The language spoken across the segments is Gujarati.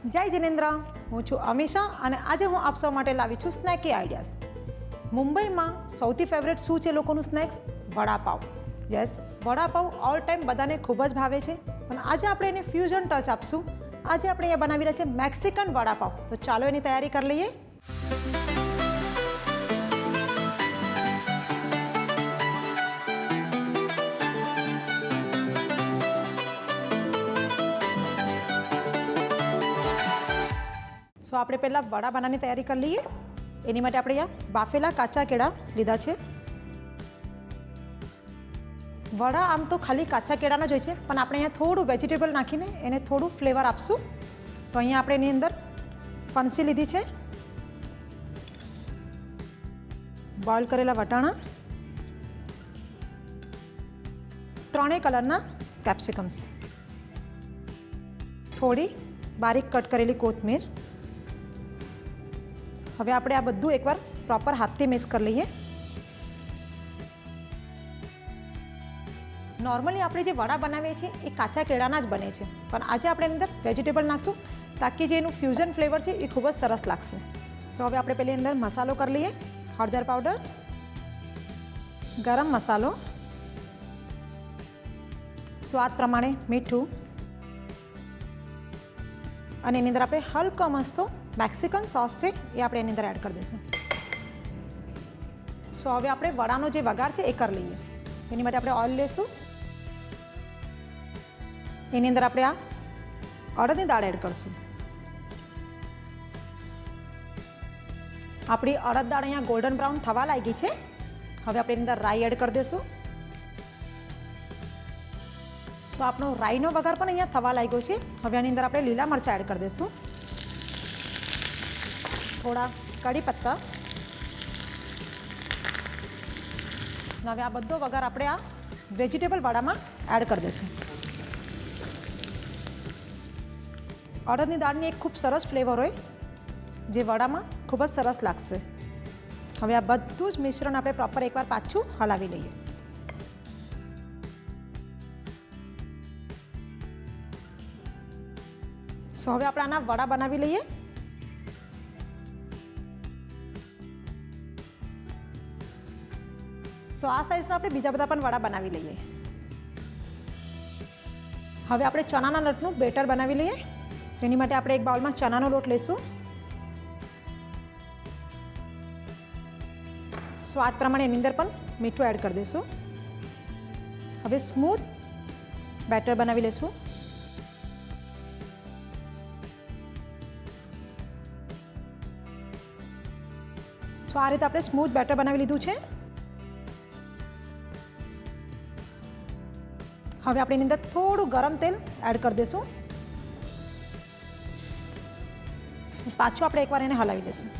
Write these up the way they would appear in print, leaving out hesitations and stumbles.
જય જિનેન્દ્ર, હું છું અમીષા અને આજે હું આપ સૌ માટે લાવી છું સ્નેકી આઈડિયાઝ. મુંબઈમાં સૌથી ફેવરેટ શું છે લોકોનું snacks? Vada pav. Yes, vada pav all time બધાને ખૂબ જ ભાવે છે, પણ આજે આપણે એને ફ્યુઝન ટચ આપશું. આજે આપણે અહીંયા બનાવી રહ્યા છીએ મેક્સિકન વડાપાવ. તો ચાલો એની તૈયારી કરી લઈએ. સો આપણે પહેલાં વડા બનાવવાની તૈયારી કરી લઈએ. એની માટે આપણે અહીંયા બાફેલા કાચા કેળા લીધા છે. વડા આમ તો ખાલી કાચા કેળાના જ હોય છે, પણ આપણે અહીંયા થોડું વેજીટેબલ નાખીને એને થોડું ફ્લેવર આપશું. તો અહીંયા આપણે એની અંદર ફણસી લીધી છે, બોઇલ કરેલા વટાણા, 3 કલરના કેપ્સિકમ્સ, થોડી બારીક કટ કરેલી કોથમીર. હવે આપણે આ બધું એકવાર પ્રોપર હાથથી મિક્સ કરી લઈએ. નોર્મલી આપણે જે વડા બનાવીએ છીએ એ કાચા કેળાના જ બને છે, પણ આજે આપણે એની અંદર વેજીટેબલ નાખશું તાકી જે એનું ફ્યુઝન ફ્લેવર છે એ ખૂબ જ સરસ લાગશે. સો હવે આપણે પહેલી અંદર મસાલો કરી લઈએ. હળદર પાવડર, ગરમ મસાલો, સ્વાદ પ્રમાણે મીઠું અને એની અંદર આપણે હલકો મસ્તો મેક્સિકન સોસ છે એ આપણે એની અંદર એડ કરી દઈશું. સો હવે આપણે વડાનો જે વઘાર છે એ કરી લઈએ. એની માટે આપણે ઓઇલ લઈશું. એની અંદર આપણે આ અડદની દાળ એડ કરીશું. આપણી અડદ દાળ અહીંયા ગોલ્ડન બ્રાઉન થવા લાગી છે. હવે આપણે એની અંદર રાઈ એડ કરી દઈશું. સો આપણો રાઈનો વઘાર પણ અહીંયા થવા લાગ્યો છે. હવે આની અંદર આપણે લીલા મરચાં એડ કરી દઈશું, થોડા કડી પત્તા. હવે આ બધો વઘાર આપણે આ વેજીટેબલ વડામાં એડ કરી દઈશું. અડદની દાળની એક ખૂબ સરસ ફ્લેવર હોય જે વડામાં ખૂબ જ સરસ લાગશે. હવે આ બધું જ મિશ્રણ આપણે પ્રોપર એકવાર પાછું હલાવી લઈએ. સો હવે આપણે આના વડા બનાવી લઈએ. તો આ સાઈઝના આપણે બીજા બધા પણ વડા બનાવી લઈએ. હવે આપણે ચણાના લોટનું બેટર બનાવી લઈએ. તેની માટે આપણે એક બાઉલમાં ચણાનો લોટ લઈશું. સ્વાદ પ્રમાણે એની અંદર પણ મીઠું એડ કરી દઈશું. હવે સ્મૂથ બેટર બનાવી લઈશું. સો આ રીતે આપણે સ્મૂથ બેટર બનાવી લીધું છે. હવે આપણે એની અંદર થોડું ગરમ તેલ એડ કરી દઈશું. પાછું આપણે એકવાર એને હલાવી દઈશું.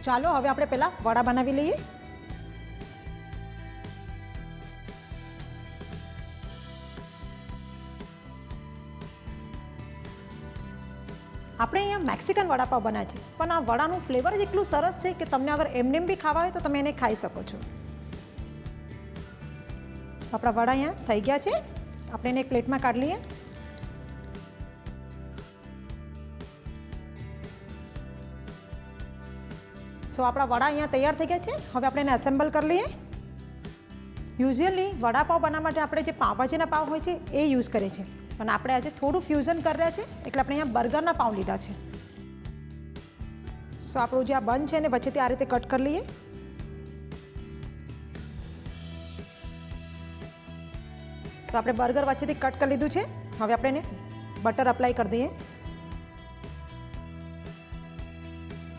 ચાલો હવે આપણે પહેલાં વડા બનાવી લઈએ. આપણે અહીંયા મેક્સિકન વડાપાવ બનાવે છે, પણ આ વડાનું ફ્લેવર જ એટલું સરસ છે કે તમને અગર એમને બી ખાવા હોય તો તમે એને ખાઈ શકો છો. આપણા વડા અહીંયા થઈ ગયા છે. આપણે એને એક પ્લેટમાં કાઢી લઈએ. સો આપણા વડા અહીંયા તૈયાર થઈ ગયા છે. હવે આપણે એને એસેમ્બલ કરી લઈએ. યુઝ્યુઅલી વડાપાવ બનાવવા માટે આપણે જે પાવભાજીના પાવ હોય છે એ યુઝ કરીએ છીએ, પણ આપણે આજે થોડું ફ્યુઝન કરી રહ્યા છે એટલે આપણે અહીંયા બર્ગરના પાઉં લીધા છે. સો આપણું જે આ બન છે એને વચ્ચેથી આ રીતે કટ કરી લઈએ. સો આપણે બર્ગર વચ્ચેથી કટ કરી લીધું છે. હવે આપણે એને બટર અપ્લાય કરી દઈએ.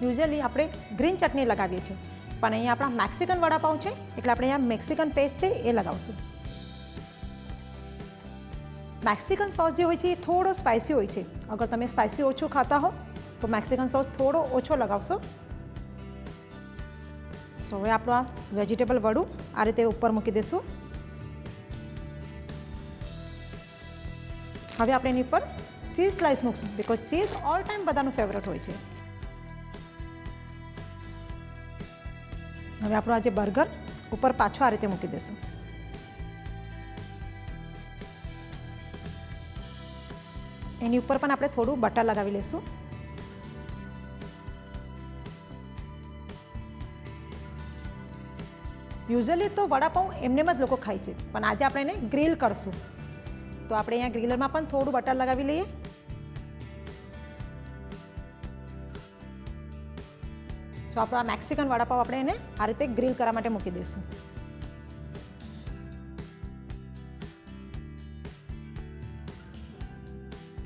યુઝ્યુઅલી આપણે ગ્રીન ચટણી લગાવીએ છીએ, પણ અહીંયા આપણા મેક્સિકન વડાપાઉં છે એટલે આપણે અહીંયા મેક્સિકન પેસ્ટ છે એ લગાવશું. મેક્સિકન સોસ જે હોય છે એ થોડો સ્પાઇસી હોય છે. અગર તમે સ્પાઇસી ઓછું ખાતા હો તો મેક્સિકન સોસ થોડો ઓછો લગાવશો. સો હવે આપણું આ વેજીટેબલ વડું આ રીતે ઉપર મૂકી દઈશું. હવે આપણે એની ઉપર ચીઝ સ્લાઇસ મૂકશું, બિકોઝ ચીઝ ઓલ ટાઈમ બધાનું ફેવરેટ હોય છે. હવે આપણું આ જે બર્ગર ઉપર પાછો આ રીતે મૂકી દઈશું. એની ઉપર પણ આપણે થોડું બટર લગાવી લઈશું. યુઝ્યુઅલી તો વડાપાઉં એમનેમ જ લોકો ખાય છે, પણ આજે આપણે એને ગ્રીલ કરશું. તો આપણે અહીંયા ગ્રીલરમાં પણ થોડું બટર લગાવી લઈએ. તો આપણો આ મેક્સિકન વડાપાઉં આપણે એને આ રીતે ગ્રીલ કરવા માટે મૂકી દઈશું.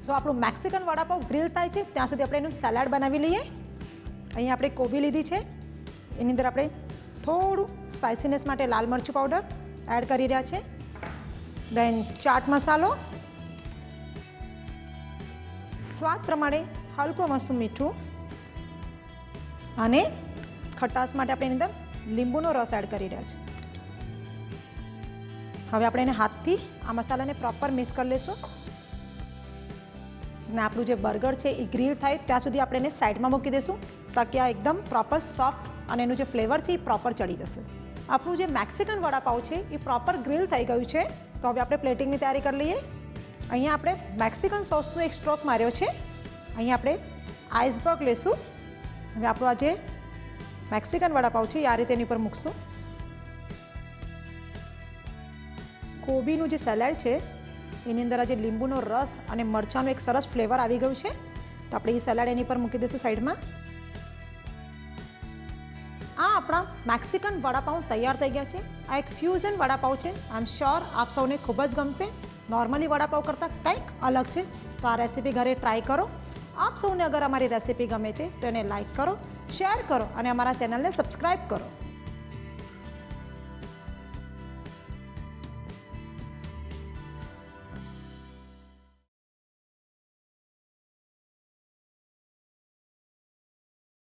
સો આપણું મેક્સિકન વડાપાઉં ગ્રીલ થાય છે ત્યાં સુધી આપણે એનું સલાડ બનાવી લઈએ. અહીંયા આપણે કોબી લીધી છે, એની અંદર આપણે થોડું સ્પાઇસીનેસ માટે લાલ મરચું પાવડર એડ કરી રહ્યા છે. દેન ચાટ મસાલો, સ્વાદ પ્રમાણે હલકું મસ્તું મીઠું અને ખટાશ માટે આપણે એની અંદર લીંબુનો રસ એડ કરી રહ્યા છે. હવે આપણે એને હાથથી આ મસાલાને પ્રોપર મિક્સ કરી લઈશું. અને આપણું જે બર્ગર છે એ ગ્રીલ થાય ત્યાં સુધી આપણે એને સાઈડમાં મૂકી દઈશું, તાકી આ એકદમ પ્રોપર સોફ્ટ અને એનું જે ફ્લેવર છે એ પ્રોપર ચડી જશે. આપણું જે મેક્સિકન વડાપાઉં છે એ પ્રોપર ગ્રીલ થઈ ગયું છે. તો હવે આપણે પ્લેટિંગની તૈયારી કરી લઈએ. અહીંયા આપણે મેક્સિકન સોસનો એક સ્ટ્રોક માર્યો છે. અહીંયા આપણે આઈસબર્ગ લઈશું. હવે આપણું આ જે મેક્સિકન વડાપાઉં છે એ આ રીતે એની ઉપર મૂકશું. કોબીનું જે સલાડ છે એની અંદર આ જે લીંબુનો રસ અને મરચાંનું એક સરસ ફ્લેવર આવી ગયું છે. તો આપણે એ સલાડ એની પર મૂકી દઈશું સાઈડમાં. આ આપણા મેક્સિકન વડાપાઉં તૈયાર થઈ ગયા છે. આ એક ફ્યુઝન વડાપાઉં છે. આઈ એમ શ્યોર આપ સૌને ખૂબ જ ગમશે. નોર્મલી વડાપાઉં કરતાં કંઈક અલગ છે. તો આ રેસીપી ઘરે ટ્રાય કરો. આપ સૌને અગર અમારી રેસીપી ગમે છે તો એને લાઈક કરો, શેર કરો અને અમારા ચેનલને સબસ્ક્રાઈબ કરો.